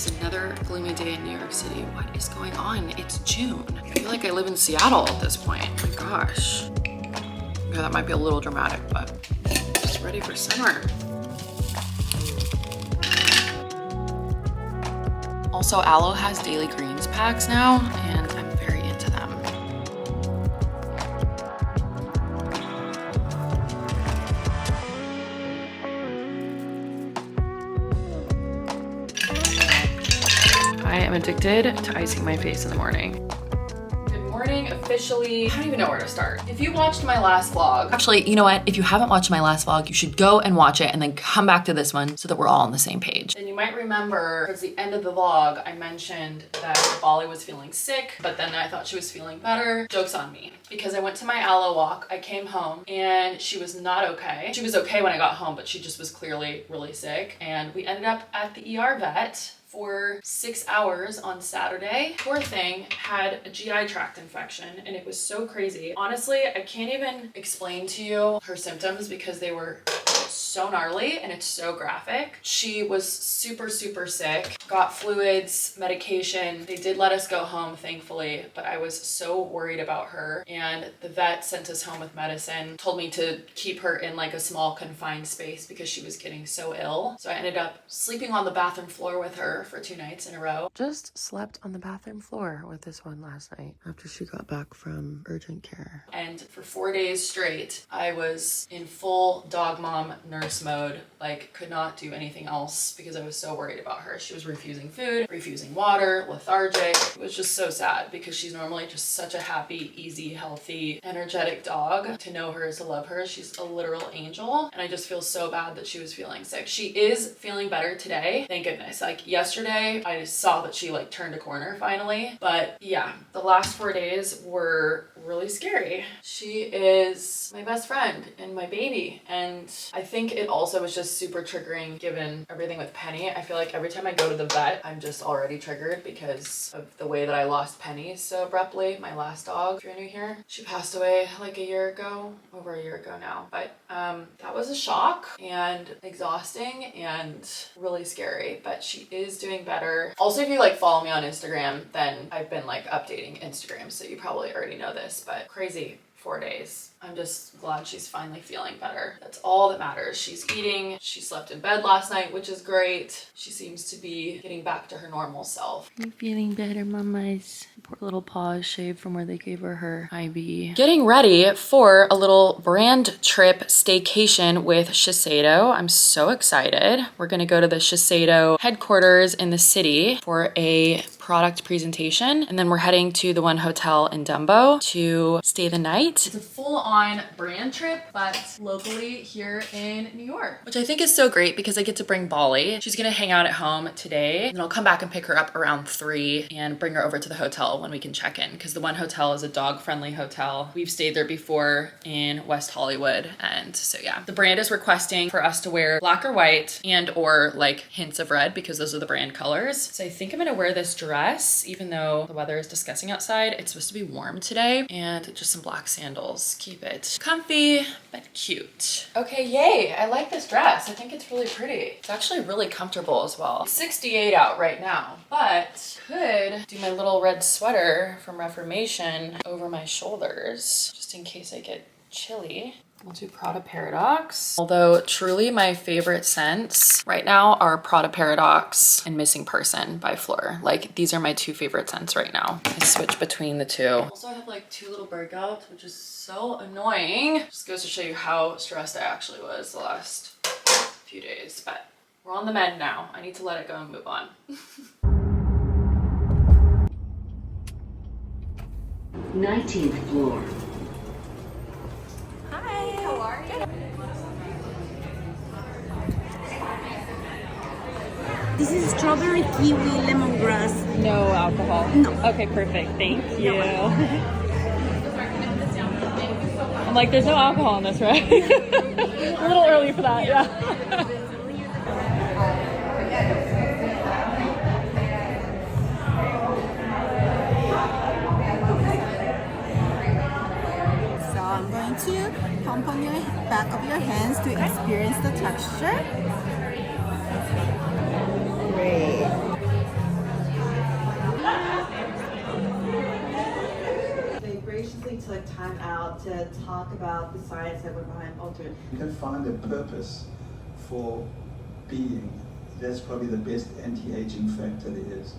is another gloomy day in New York City. What is going on? It's June. I feel like I live in Seattle at this point. Oh my gosh. Yeah, that might be a little dramatic, but just ready for summer. Also, Aloe has daily greens packs now, and I'm very into them. I am addicted to icing my face in the morning. Officially, I don't even know where to start. If you watched my last vlog, actually, you know what? If you haven't watched my last vlog, you should go and watch it and then come back to this one so that we're all on the same page. And you might remember towards the end of the vlog, I mentioned that Bali was feeling sick, but then I thought she was feeling better. Joke's on me, because I went to my Aloe walk, I came home and she was not okay. She was okay when I got home, but she just was clearly really sick. And we ended up at the ER vet for 6 hours on Saturday. Poor thing had a GI tract infection and it was so crazy. Honestly, I can't even explain to you her symptoms because they were so gnarly and it's so graphic. She was super sick, got fluids, medication. They did let us go home, thankfully, but I was so worried about her, and the vet sent us home with medicine, told me to keep her in like a small confined space because she was getting so ill. So I ended up sleeping on the bathroom floor with her for 2 nights in a row. Just slept on the bathroom floor with this one last night after she got back from urgent care. And for 4 days straight, I was in full dog mom nurse mode, like could not do anything else because I was so worried about her. She was refusing food, refusing water, lethargic. It was just so sad because she's normally just such a happy, easy, healthy, energetic dog. To know her is to love her. She's a literal angel. And I just feel so bad that she was feeling sick. She is feeling better today. Thank goodness. Like yesterday, I saw that she like turned a corner finally. But yeah, the last 4 days were really scary. She is my best friend and my baby. And I think it also was just super triggering given everything with Penny. I feel like every time I go to the vet, I'm just already triggered because of the way that I lost Penny so abruptly, my last dog, if you're new here. She passed away like a year ago, over a year ago now. But that was a shock and exhausting and really scary, but she is doing better. Also, if you like follow me on Instagram, then I've been like updating Instagram, so you probably already know this, but crazy 4 days. I'm just glad she's finally feeling better. That's all that matters. She's eating. She slept in bed last night, which is great. She seems to be getting back to her normal self. You feeling better, mamas? Poor little paws shaved from where they gave her IV. Getting ready for a little brand trip staycation with Shiseido. I'm so excited. We're gonna go to the Shiseido headquarters in the city for a product presentation, and then we're heading to the one hotel in Dumbo to stay the night. It's a full-on brand trip, but locally here in New York, which I think is so great because I get to bring Bali. She's gonna hang out at home today, and then I'll come back and pick her up around 3 and bring her over to the hotel when we can check in, because the one hotel is a dog-friendly hotel. We've stayed there before in West Hollywood, and so yeah. The brand is requesting for us to wear black or white and or like hints of red because those are the brand colors. So I think I'm gonna wear this dress, even though the weather is disgusting outside. It's supposed to be warm today, and just some black sandals. Keep it comfy, but cute. Okay, yay. I like this dress. I think it's really pretty. It's actually really comfortable as well. It's 68 out right now, but could do my little red sweater from Reformation over my shoulders, just in case I get chilly. We'll do Prada Paradox. Although truly my favorite scents right now are Prada Paradox and Missing Person by Fleur. Like these are my 2 favorite scents right now. I switch between the 2. Also I have like 2 little bird gallons, which is so annoying. Just goes to show you how stressed I actually was the last few days, but we're on the mend now. I need to let it go and move on. 19th floor. How are you? This is strawberry kiwi lemongrass. No alcohol? No. Okay, perfect. Thank you. I'm like, there's no alcohol in this, right? A little early for that, yeah. So I'm going to pump on your back of your hands to experience the texture. Great. They graciously took time out to talk about the science that went behind ultimate. You can find a purpose for being. That's probably the best anti-aging factor there is.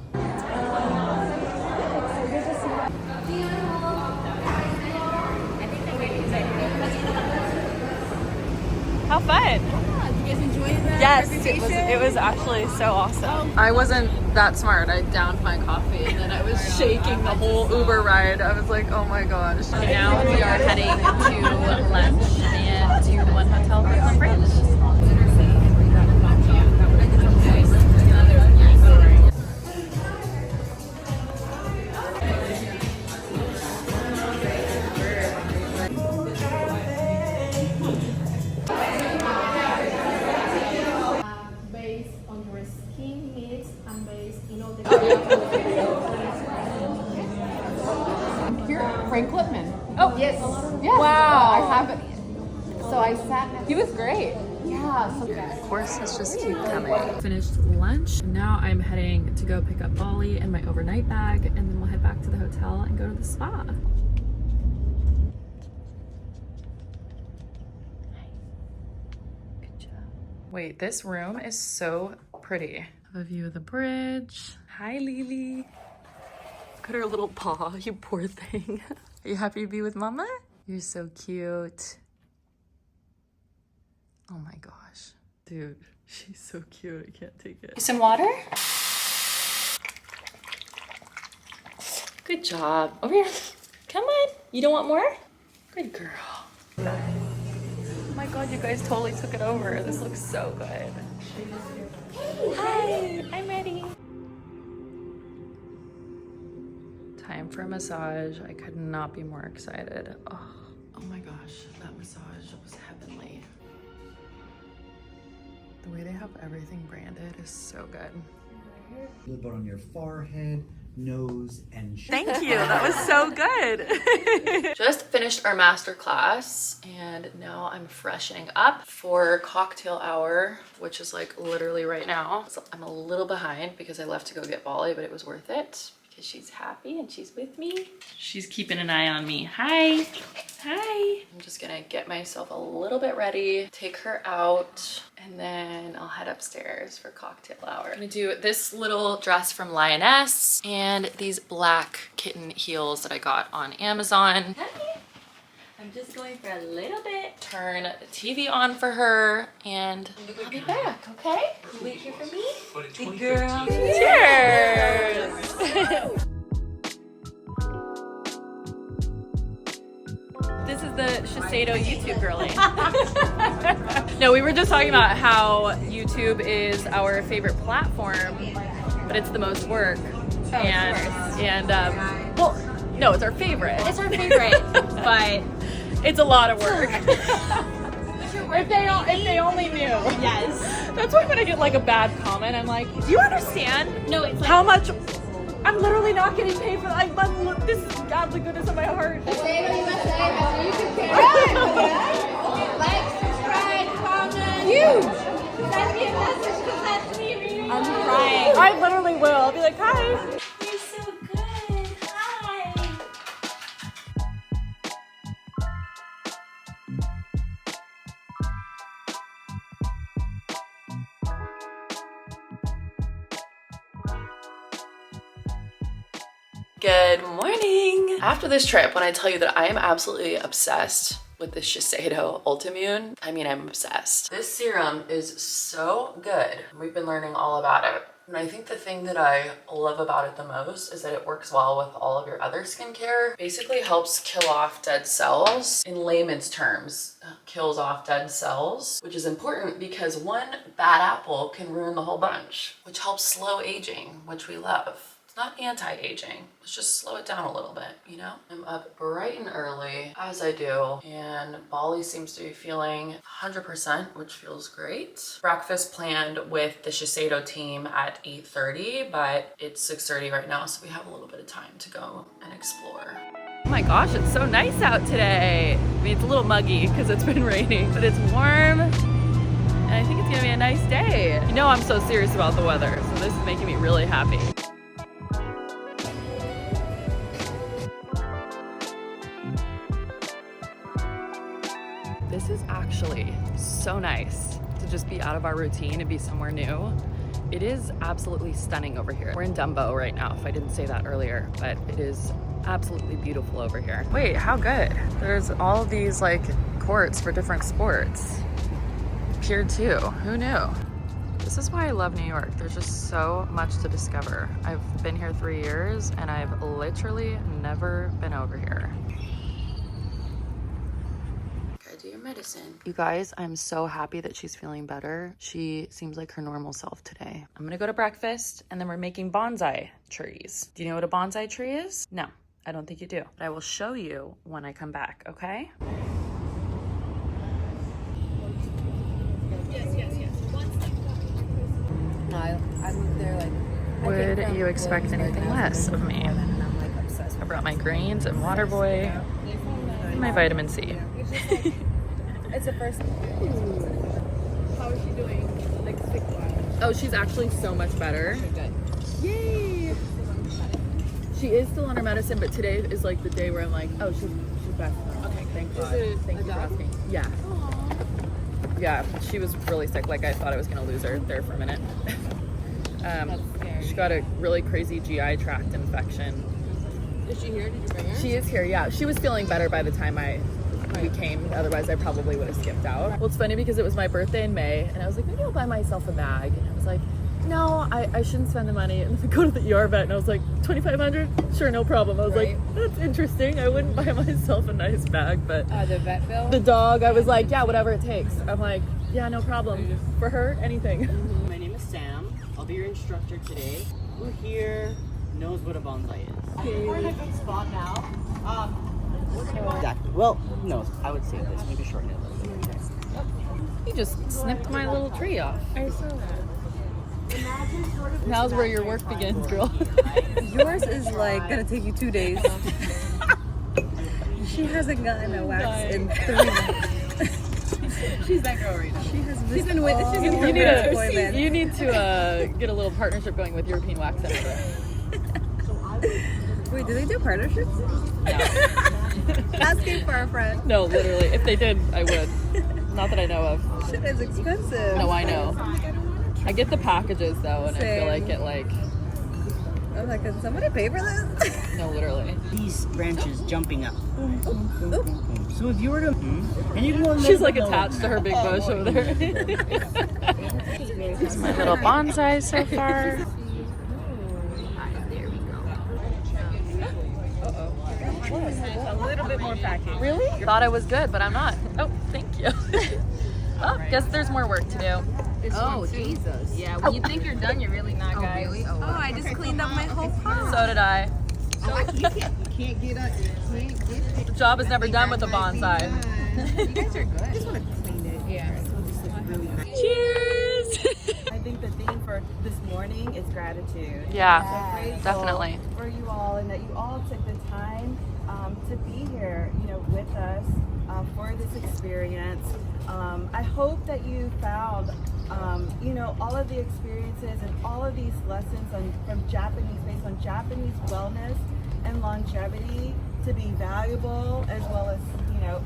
How fun! Did you guys enjoy that? Yes, it was actually so awesome. I wasn't that smart. I downed my coffee and then I was shaking the whole Uber ride. I was like, oh my gosh. Now we are heading to lunch and to one hotel for some brunch. Based on your skin needs and based, you know, the Here, Frank Lipman. Oh, Yes. wow. I have it. So I sat next. He was great. Yeah. So Of course, it's just keep coming. Finished lunch. Now I'm heading to go pick up Bali and my overnight bag, and then we'll head back to the hotel and go to the spa. Good job. Wait, this room is so pretty. I have a view of the bridge. Hi, Lily. Look at her little paw, you poor thing. Are you happy to be with Mama? You're so cute. Oh my gosh. Dude, she's so cute. I can't take it. Some water? Good job. Over here. Come on. You don't want more? Good girl. Oh my god, you guys totally took it over. This looks so good. Hi, I'm ready. Time for a massage. I could not be more excited. Oh my gosh, that massage was heavenly. The way they have everything branded is so good. A little bit on your forehead, nose, and chin. Thank you, that was so good. Just finished our master class and now I'm freshening up for cocktail hour, which is like literally right now. So I'm a little behind because I left to go get Bali, but it was worth it because she's happy and she's with me. She's keeping an eye on me. Hi. Hi. I'm just gonna get myself a little bit ready, take her out, and then I'll head upstairs for cocktail hour. I'm gonna do this little dress from Lioness and these black kitten heels that I got on Amazon. Hi. I'm just going for a little bit. Turn the TV on for her and I'll be back, okay? You wait here for me? Good girl. Cheers! This is the Shiseido YouTube girly. No, we were just talking about how YouTube is our favorite platform, but it's the most work. Well, no, it's our favorite. it's our favorite, but It's a lot of work. If they only knew. yes. That's why when I get like a bad comment, I'm like, do you understand? No, it's like How much? I'm literally not getting paid for like, but look, this is godly goodness of my heart. Like, subscribe, comment. Huge. Send me a message because that's me reading. I'm crying. I literally will. I'll be like, hi. You're so good. Hi. Good morning. After this trip, when I tell you that I am absolutely obsessed with the Shiseido Ultimune, I mean, I'm obsessed. This serum is so good. We've been learning all about it. And I think the thing that I love about it the most is that it works well with all of your other skincare. Basically helps kill off dead cells. In layman's terms, kills off dead cells, which is important because one bad apple can ruin the whole bunch, which helps slow aging, which we love. It's not anti-aging, let's just slow it down a little bit, you know? I'm up bright and early, as I do, and Bali seems to be feeling 100%, which feels great. Breakfast planned with the Shiseido team at 8:30, but it's 6:30 right now, so we have a little bit of time to go and explore. Oh my gosh, it's so nice out today. I mean, it's a little muggy because it's been raining, but it's warm. And I think it's gonna be a nice day. You know I'm so serious about the weather, so this is making me really happy. actually so nice to just be out of our routine and be somewhere new. It is absolutely stunning over here. We're in Dumbo right now, if I didn't say that earlier, but it is absolutely beautiful over here. Wait, how good? There's all of these like courts for different sports. Pier 2, who knew? This is why I love New York. There's just so much to discover. I've been here 3 years and I've literally never been over here. Do your medicine. You guys, I'm so happy that she's feeling better. She seems like her normal self today. I'm gonna go to breakfast and then we're making bonsai trees. Do you know what a bonsai tree is? No, I don't think you do. But I will show you when I come back, okay? No, I moved there like. Would you expect anything less of me? I brought my greens and water boy and my vitamin C. It's the first. How is she doing? Like sick-wise? Oh, she's actually so much better. Yay! She is still on her medicine, but today is like the day where I'm like, oh, she's back. Okay, thank God. Thank you for asking. Yeah. Aww. Yeah, she was really sick. Like I thought I was gonna lose her there for a minute. She got a really crazy GI tract infection. Is she here? Did you bring her? She is here, yeah. She was feeling better by the time we came. Otherwise, I probably would have skipped out. Well, it's funny because it was my birthday in May, and I was like, maybe I'll buy myself a bag. And I was like, no, I shouldn't spend the money. And then we go to the ER vet, and I was like, $2,500? Sure, no problem. I was like, that's interesting. I wouldn't buy myself a nice bag, but the vet bill? The dog, I was like, yeah, whatever it takes. I'm like, yeah, no problem. For her, anything. My name is Sam. I'll be your instructor today. Who here knows what a bonsai is? We're in a good spot now. Exactly. Well, no, I would say this. Maybe shorten it a little bit. You just snipped my little tree off. I saw that. Now's where your work begins, girl. Yours is like gonna take you 2 days. She hasn't gotten a wax in 3 months. She's that girl right now. She's been with. She's been You need to get a little partnership going with European Wax Center. Wait, do they do partnerships? Asking for a friend. No, literally. If they did, I would. Not that I know of. Shit is expensive. No, I know. I get the packages though, and I feel like it I'm like, can somebody pay for this? No, literally. These branches jumping up. Boom, boom, boom, boom, boom. So if you were to, and you can go. She's like attached to her big bush over there. This is my little bonsai so far. A little bit more packing. Really? Thought I was good, but I'm not. Oh, thank you. Oh, guess there's more work to do. Oh, Jesus. Yeah, when you think you're done, you're really not, guys. Really? Oh, I just cleaned up my whole pot. So did I. You can't get up. The job is never done with a bonsai. You guys are good. I just want to clean it. Yeah. Cheers! I think the theme for this morning is gratitude. Yeah, So grateful definitely. for you all, and that you all took the time to be here, with us for this experience. I hope that you found, all of the experiences and all of these lessons from Japanese, based on Japanese wellness and longevity, to be valuable as well as,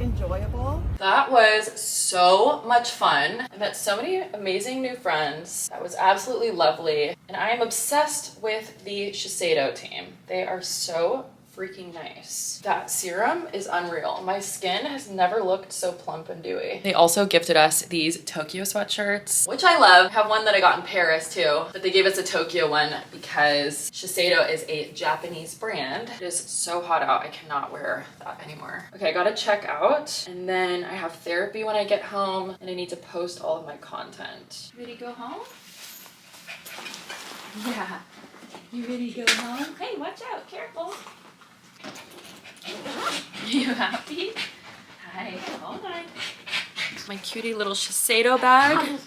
enjoyable. That was so much fun. I met so many amazing new friends. That was absolutely lovely. And I am obsessed with the Shiseido team. They are so freaking nice. That serum is unreal. My skin has never looked so plump and dewy. They also gifted us these Tokyo sweatshirts, which I love. I have one that I got in Paris too, but they gave us a Tokyo one because Shiseido is a Japanese brand. It is so hot out, I cannot wear that anymore. Okay, I gotta check out, and then I have therapy when I get home, and I need to post all of my content. Ready to go home? Yeah. You ready to go home? Hey, watch out, careful. You happy? Hi, hold on. My cutie little Shiseido bag.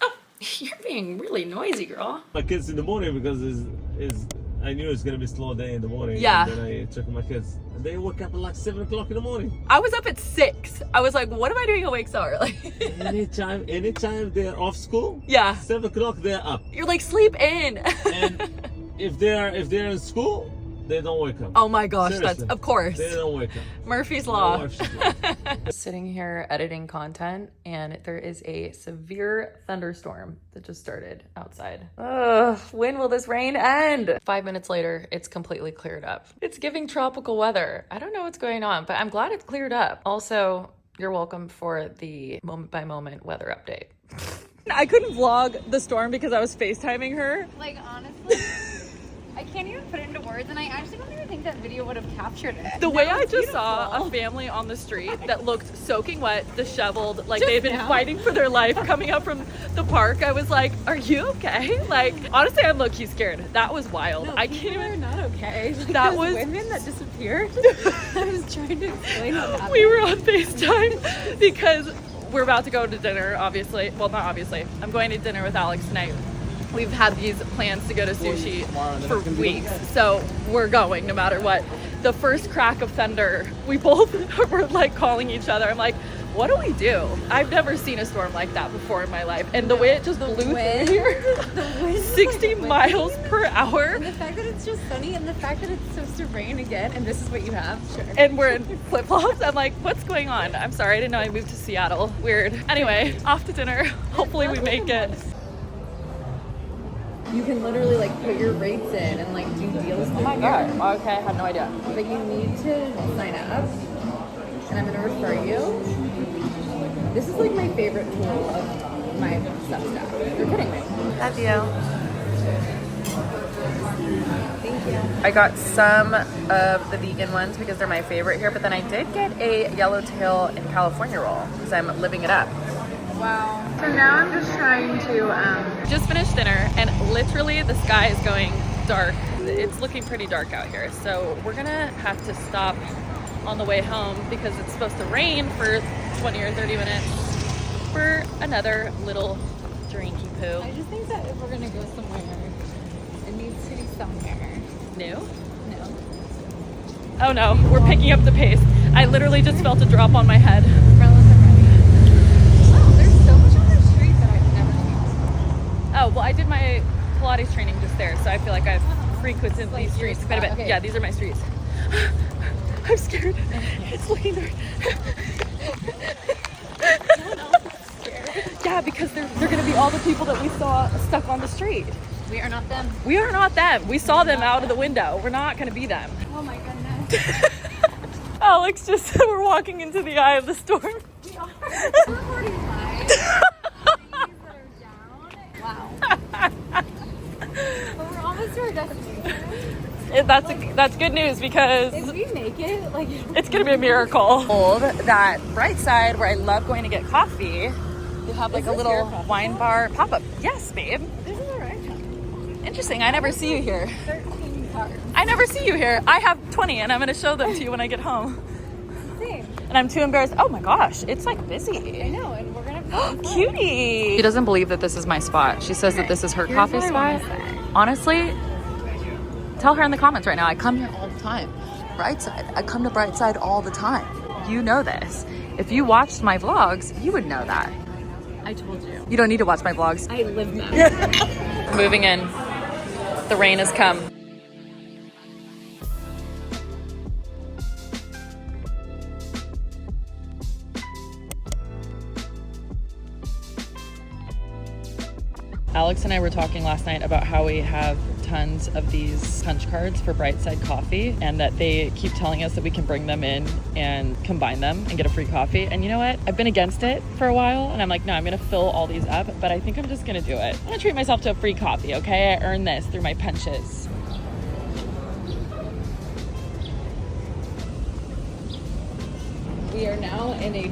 Oh, you're being really noisy, girl. My kids in the morning because I knew it was gonna be a slow day in the morning. Yeah. And then I took my kids. And they woke up at like 7 o'clock in the morning. I was up at 6. I was like, what am I doing awake so early? anytime they're off school, Yeah. 7 o'clock they're up. You're like, sleep in. And if they're in school, They don't wake up. Oh my gosh, Seriously. that's of course. They don't wake up. Murphy's My Law. wife, she's like, Sitting here editing content, and there is a severe thunderstorm that just started outside. Ugh, when will this rain end? 5 minutes later, it's completely cleared up. It's giving tropical weather. I don't know what's going on, but I'm glad it's cleared up. Also, you're welcome for the moment by moment weather update. I couldn't vlog the storm because I was FaceTiming her. Like, honestly, I can't even put it into words, and I actually don't even think that video would have captured it. The way I just saw a family on the street that looked soaking wet, disheveled, like they've been fighting for their life coming up from the park, I was like, are you okay? Like, honestly, I'm low-key scared. That was wild. No, I can't even. not okay. Like, That those was- women that disappeared. I was trying to explain what happened. We were on FaceTime because we're about to go to dinner, obviously. Well, not obviously. I'm going to dinner with Alex tonight. We've had these plans to go to sushi for weeks, so we're going no matter what. The first crack of thunder, we both were like calling each other. I'm like, what do we do? I've never seen a storm like that before in my life. And the way it just blew through here, 60 miles per hour. And the fact that it's just sunny, and the fact that it's supposed to rain again, and this is what you have, sure. And we're in flip-flops. I'm like, what's going on? I'm sorry, I didn't know I moved to Seattle. Weird. Anyway, off to dinner. Hopefully we make it. You can literally like put your rates in and like do deals. Oh my god. Okay, I had no idea. But you need to sign up, and I'm gonna refer you. This is like my favorite tool of my Substack. You're kidding me. Love you. Thank you. I got some of the vegan ones because they're my favorite here, but then I did get a yellowtail in California roll because I'm living it up. Wow. So now I'm just trying to Just finished dinner and literally the sky is going dark. It's looking pretty dark out here. So we're gonna have to stop on the way home because it's supposed to rain for 20 or 30 minutes for another little drinky poo. I just think that if we're gonna go somewhere, it needs to be somewhere New? new. Oh no, we're picking up the pace. I literally just felt a drop on my head. Umbrellas are ready. Wow, there's so much on the street that I've never seen. Oh, well I did my Pilates training just there, so I feel like I've frequented these streets quite a bit. Okay. Yeah, these are my streets. I'm scared. It's looking dark. Yeah, because they're gonna be all the people that we saw stuck on the street. We are not them. We are not them. We saw them out of the window. We're not gonna be them. Oh my goodness. Alex just we're walking into the eye of the storm. We are. We're recording live. These that are down. Wow. But we're almost to our destination. That's good news because If we make it, like it's gonna be a miracle. That right side where I love going to get coffee, they have like a little wine bar pop-up. Yes, babe. this is our right time. Interesting. I never see you here. 13 cars. I never see you here. I have 20 and I'm gonna show them to you when I get home. Same. And I'm too embarrassed. Oh my gosh, it's like busy. I know, and we're gonna have Cutie. She doesn't believe that this is my spot. She says that this is her coffee what I spot. wanna say. Honestly, tell her in the comments right now. I come here all the time. Brightside. I come to Brightside all the time. You know this. If you watched my vlogs, you would know that. I told you. You don't need to watch my vlogs. I live them. Moving in. The rain has come. Alex and I were talking last night about how we have tons of these punch cards for Brightside Coffee and that they keep telling us that we can bring them in and combine them and get a free coffee. And you know what? I've been against it for a while and I'm like, no, I'm gonna fill all these up, but I think I'm just gonna do it. I'm gonna treat myself to a free coffee, okay? I earned this through my punches. We are now in a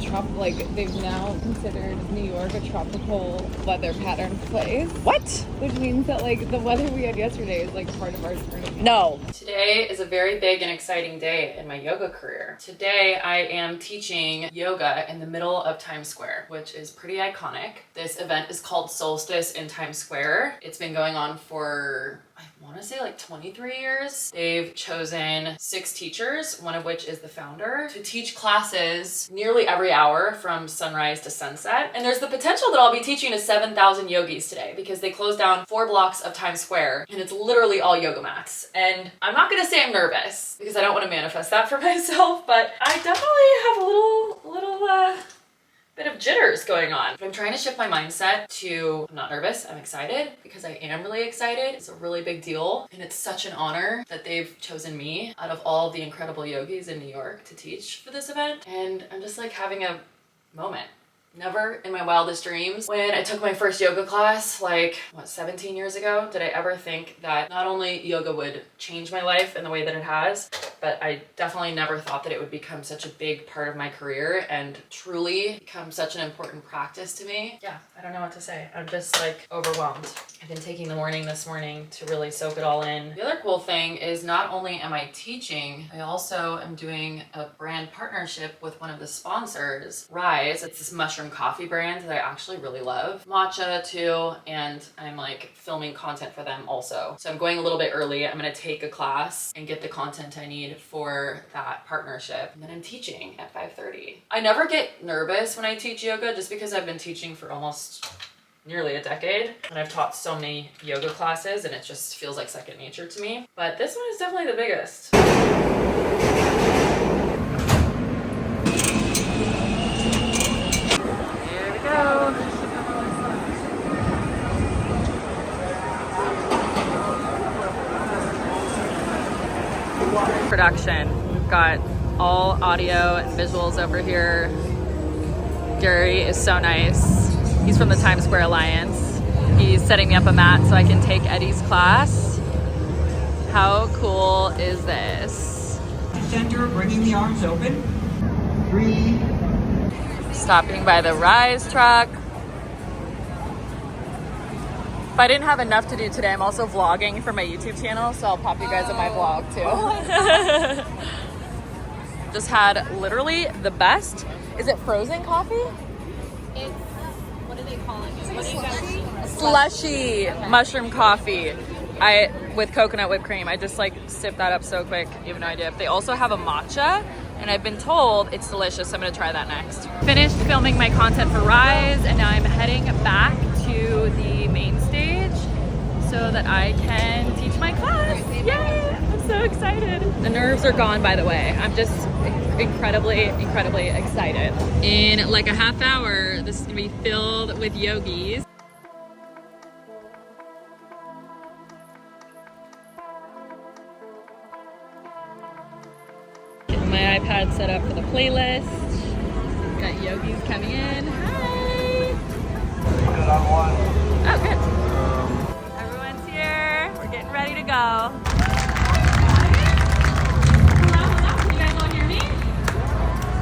they've now considered New York a tropical weather pattern place. What? Which means that like the weather we had yesterday is like part of our spring. No. Today is a very big and exciting day in my yoga career. Today I am teaching yoga in the middle of Times Square, which is pretty iconic. This event is called Solstice in Times Square. It's been going on for, I want want to say like 23 years. They've chosen 6 teachers, one of which is the founder, to teach classes nearly every hour from sunrise to sunset. And there's the potential that I'll be teaching to 7,000 yogis today because they closed down 4 blocks of Times Square and it's literally all yoga mats. And I'm not gonna say I'm nervous because I don't want to manifest that for myself, but I definitely have a little bit of jitters going on. I'm trying to shift my mindset to I'm not nervous, I'm excited, because I am really excited. It's a really big deal and it's such an honor that they've chosen me out of all the incredible yogis in New York to teach for this event. And I'm just like having a moment. Never in my wildest dreams, when I took my first yoga class, like, what, 17 years ago, did I ever think that not only yoga would change my life in the way that it has, but I definitely never thought that it would become such a big part of my career and truly become such an important practice to me. Yeah, I don't know what to say. I'm just like overwhelmed. I've been taking the morning this morning to really soak it all in. The other cool thing is not only am I teaching, I also am doing a brand partnership with one of the sponsors, Rise. It's this mushroom coffee brand that I actually really love. Matcha too, and I'm like filming content for them also. So I'm going a little bit early. I'm gonna take a class and get the content I need for that partnership. And then I'm teaching at 5:30. I never get nervous when I teach yoga just because I've been teaching for almost nearly a decade and I've taught so many yoga classes and it just feels like second nature to me. But this one is definitely the biggest. Here we go. Production. We've got all audio and visuals over here. Gary is so nice. He's from the Times Square Alliance. He's setting me up a mat so I can take Eddie's class. How cool is this? Center, bringing the arms open. 3. Stopping by the Rise truck. If I didn't have enough to do today, I'm also vlogging for my YouTube channel, so I'll pop you guys in my vlog too. Just had literally the best. Is it frozen coffee? It's, what do they call it? What do you guys? Slushy mushroom coffee. With coconut whipped cream. I just like sipped that up so quick. You have no idea. They also have a matcha, and I've been told it's delicious. So I'm gonna try that next. Finished filming my content for Rise, and now I'm heading back to the main stage so that I can teach my class. Yay! I'm so excited. The nerves are gone, by the way. I'm just incredibly excited. In like a half hour, this is gonna be filled with yogis. Getting my iPad set up for the playlist. Got yogis coming in. Hi! Oh, good. Everyone's here. We're getting ready to go.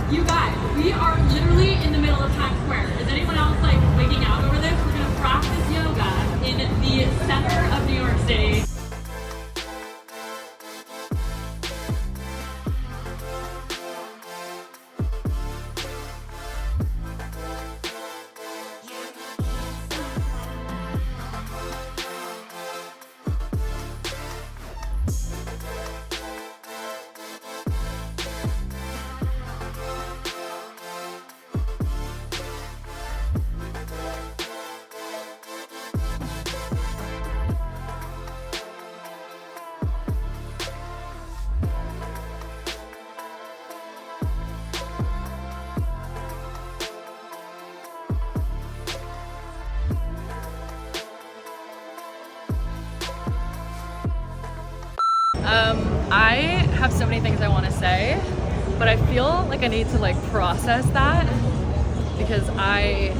You guys, we are literally in the middle of Times Square. Is anyone else like wigging out over this? We're gonna practice yoga in the center of New York City. I have so many things I want to say, but I feel like I need to like process that because I'm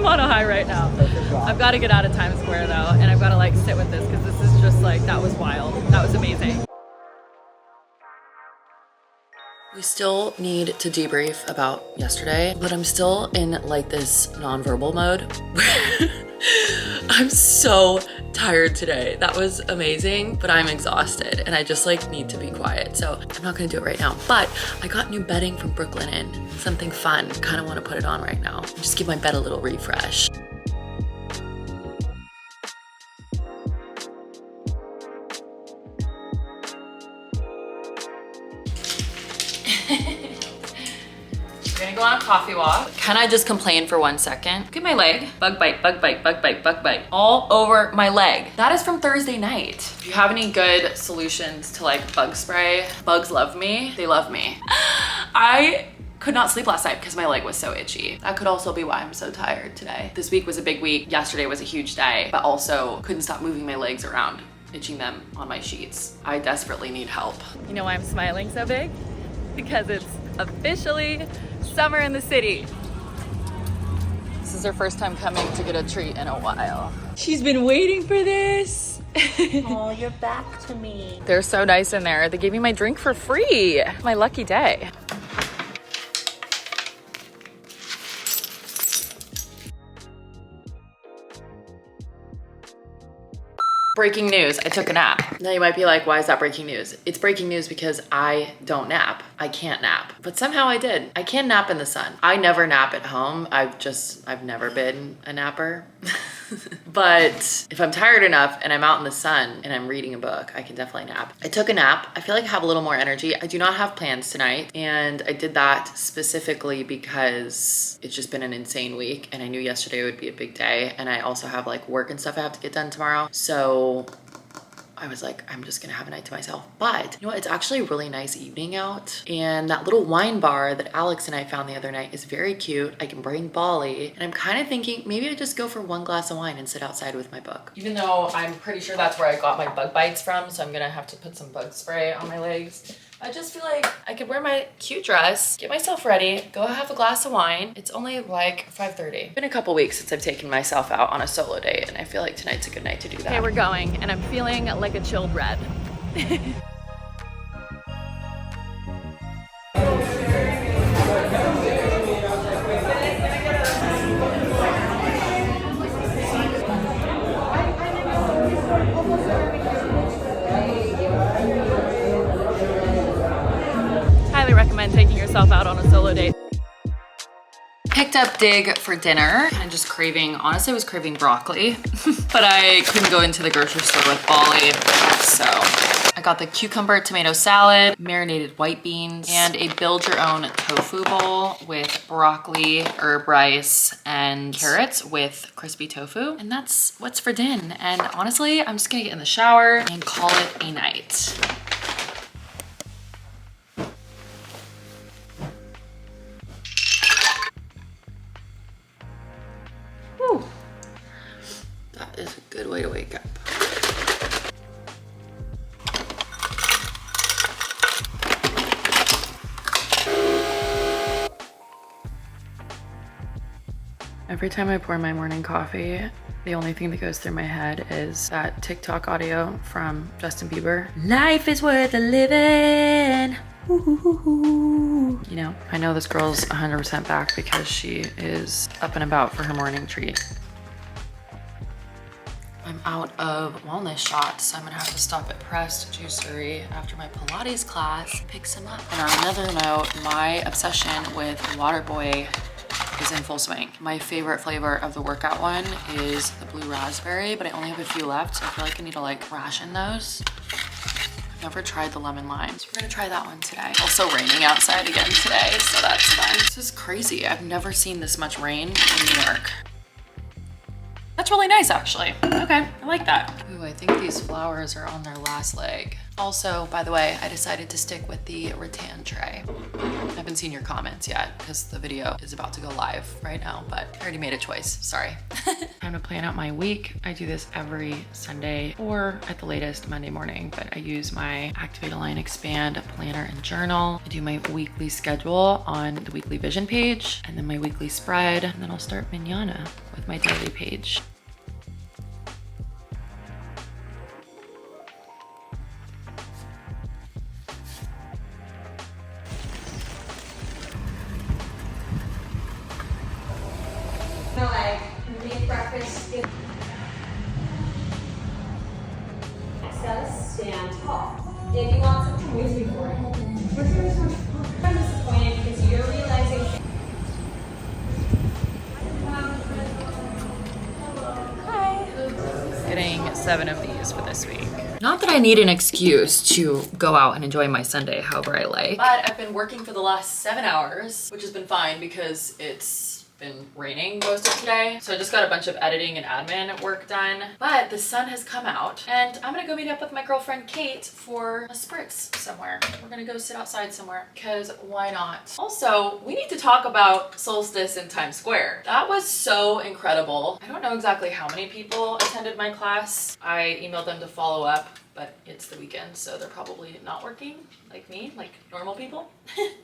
on a high right now. I've got to get out of Times Square though, and I've got to like sit with this because this is just like, that was wild. That was amazing. We still need to debrief about yesterday, but I'm still in like this nonverbal mode. I'm so tired today. That was amazing, but I'm exhausted and I just like need to be quiet. So I'm not gonna do it right now, but I got new bedding from Brooklyn in, something fun. Kind of want to put it on right now. Just give my bed a little refresh. coffee walk. Can I just complain for 1 second? Look at my leg. Bug bite, bug bite, bug bite, bug bite. All over my leg. That is from Thursday night. If you have any good solutions to like bug spray, bugs love me. They love me. I could not sleep last night because my leg was so itchy. That could also be why I'm so tired today. This week was a big week. Yesterday was a huge day, but also couldn't stop moving my legs around, itching them on my sheets. I desperately need help. You know why I'm smiling so big? Because it's officially summer in the city. This is her first time coming to get a treat in a while. She's been waiting for this. Oh, you're back to me. They're so nice in there. They gave me my drink for free. My lucky day. Breaking news, I took a nap. Now you might be like, why is that breaking news? It's breaking news because I don't nap. I can't nap, but somehow I did. I can nap in the sun. I never nap at home. I've never been a napper. But if I'm tired enough and I'm out in the sun and I'm reading a book, I can definitely nap. I took a nap. I feel like I have a little more energy. I do not have plans tonight. And I did that specifically because it's just been an insane week. And I knew yesterday would be a big day. And I also have like work and stuff I have to get done tomorrow. So I was like, I'm just gonna have a night to myself. But you know what? It's actually a really nice evening out. And that little wine bar that Alex and I found the other night is very cute. I can bring Bali. And I'm kind of thinking maybe I just go for 1 glass of wine and sit outside with my book. Even though I'm pretty sure that's where I got my bug bites from. So I'm gonna have to put some bug spray on my legs. I just feel like I could wear my cute dress, get myself ready, go have a glass of wine. It's only like 5:30. It's been a couple weeks since I've taken myself out on a solo date, and I feel like tonight's a good night to do that. Okay, we're going, and I'm feeling like a chilled red. Highly recommend taking yourself out on a solo date. Picked up Dig for dinner. I'm just craving, honestly I was craving broccoli, but I couldn't go into the grocery store with Bali. So I got the cucumber tomato salad, marinated white beans, and a build your own tofu bowl with broccoli, herb rice, and carrots with crispy tofu. And that's what's for din. And honestly, I'm just gonna get in the shower and call it a night. That is a good way to wake up. Every time I pour my morning coffee, the only thing that goes through my head is that TikTok audio from Justin Bieber. Life is worth a living. Ooh. You know, I know this girl's 100% back because she is up and about for her morning treat. I'm out of wellness shots, so I'm gonna have to stop at Pressed Juicery after my Pilates class, pick some up. And on another note, my obsession with Waterboy is in full swing. My favorite flavor of the workout one is the blue raspberry, but I only have a few left, so I feel like I need to like ration those. I've never tried the lemon lime, so we're gonna try that one today. Also raining outside again today, so that's fun. This is crazy. I've never seen this much rain in New York. That's really nice, actually. Okay, I like that. Ooh, I think these flowers are on their last leg. Also, by the way, I decided to stick with the rattan tray. I haven't seen your comments yet because the video is about to go live right now, but I already made a choice, sorry. Time to plan out my week. I do this every Sunday or at the latest Monday morning, but I use my Activate, Align, Expand planner and journal. I do my weekly schedule on the weekly vision page and then my weekly spread, and then I'll start manana with my daily page. Like, make breakfast. Stand tall. If you want something with you for it, I'm disappointed because you're realizing. Hi. Getting 7 of these for this week. Not that I need an excuse to go out and enjoy my Sunday however I like, but I've been working for the last 7 hours, which has been fine because it's been raining most of today. So I just got a bunch of editing and admin work done, but the sun has come out and I'm gonna go meet up with my girlfriend Kate for a spritz somewhere. We're gonna go sit outside somewhere because why not? Also, we need to talk about Solstice in Times Square. That was so incredible. I don't know exactly how many people attended my class. I emailed them to follow up, but it's the weekend, so they're probably not working like me, like normal people.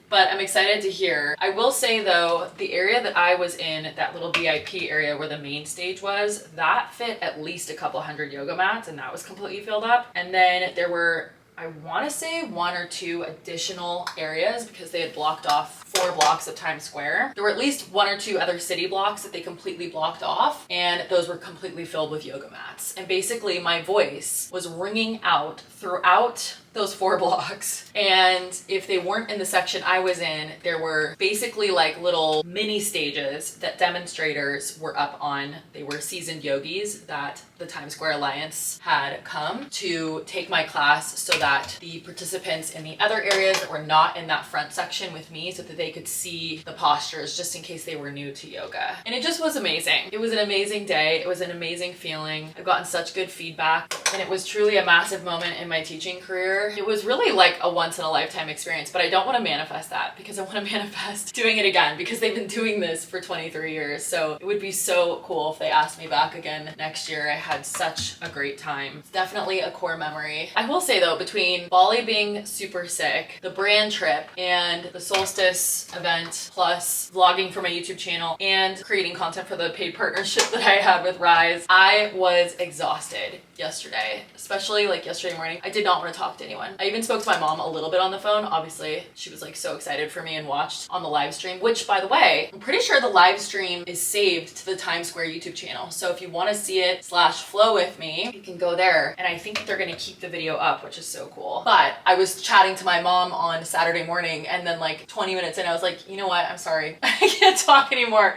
But I'm excited to hear. I will say though, the area that I was in, that little VIP area where the main stage was, that fit at least a couple hundred yoga mats and that was completely filled up. And then there were, I want to say 1 or 2 additional areas because they had blocked off 4 blocks of Times Square. There were at least 1 or 2 other city blocks that they completely blocked off, and those were completely filled with yoga mats. And basically my voice was ringing out throughout those 4 blocks. And if they weren't in the section I was in, there were basically like little mini stages that demonstrators were up on. They were seasoned yogis that the Times Square Alliance had come to take my class so that the participants in the other areas that were not in that front section with me, so that they could see the postures just in case they were new to yoga. And it just was amazing. It was an amazing day. It was an amazing feeling. I've gotten such good feedback and it was truly a massive moment in my teaching career. It was really like a once in a lifetime experience, but I don't want to manifest that because I want to manifest doing it again because they've been doing this for 23 years. So it would be so cool if they asked me back again next year. I had such a great time. It's definitely a core memory. I will say though, between Bali being super sick, the brand trip, and the Solstice event, plus vlogging for my YouTube channel and creating content for the paid partnership that I had with Rise, I was exhausted yesterday, especially like yesterday morning. I did not want to talk to anyone. I even spoke to my mom a little bit on the phone. Obviously, she was like so excited for me and watched on the live stream, which by the way, I'm pretty sure the live stream is saved to the Times Square YouTube channel. So if you want to see it /flow with me, you can go there. And I think they're going to keep the video up, which is so cool. But I was chatting to my mom on Saturday morning and then like 20 minutes in, I was like, you know what? I'm sorry. I can't talk anymore.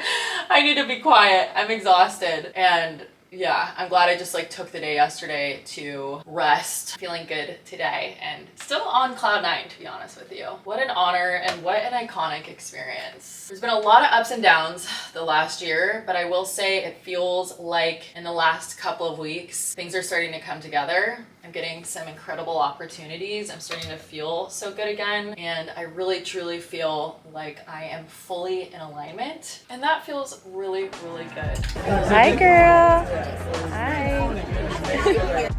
I need to be quiet. I'm exhausted. And yeah, I'm glad I just like took the day yesterday to rest, feeling good today and still on cloud 9 to be honest with you. What an honor and what an iconic experience. There's been a lot of ups and downs the last year, but I will say it feels like in the last couple of weeks, things are starting to come together. I'm getting some incredible opportunities. I'm starting to feel so good again. And I really truly feel like I am fully in alignment. And that feels really, really good. Hi girl. Hi.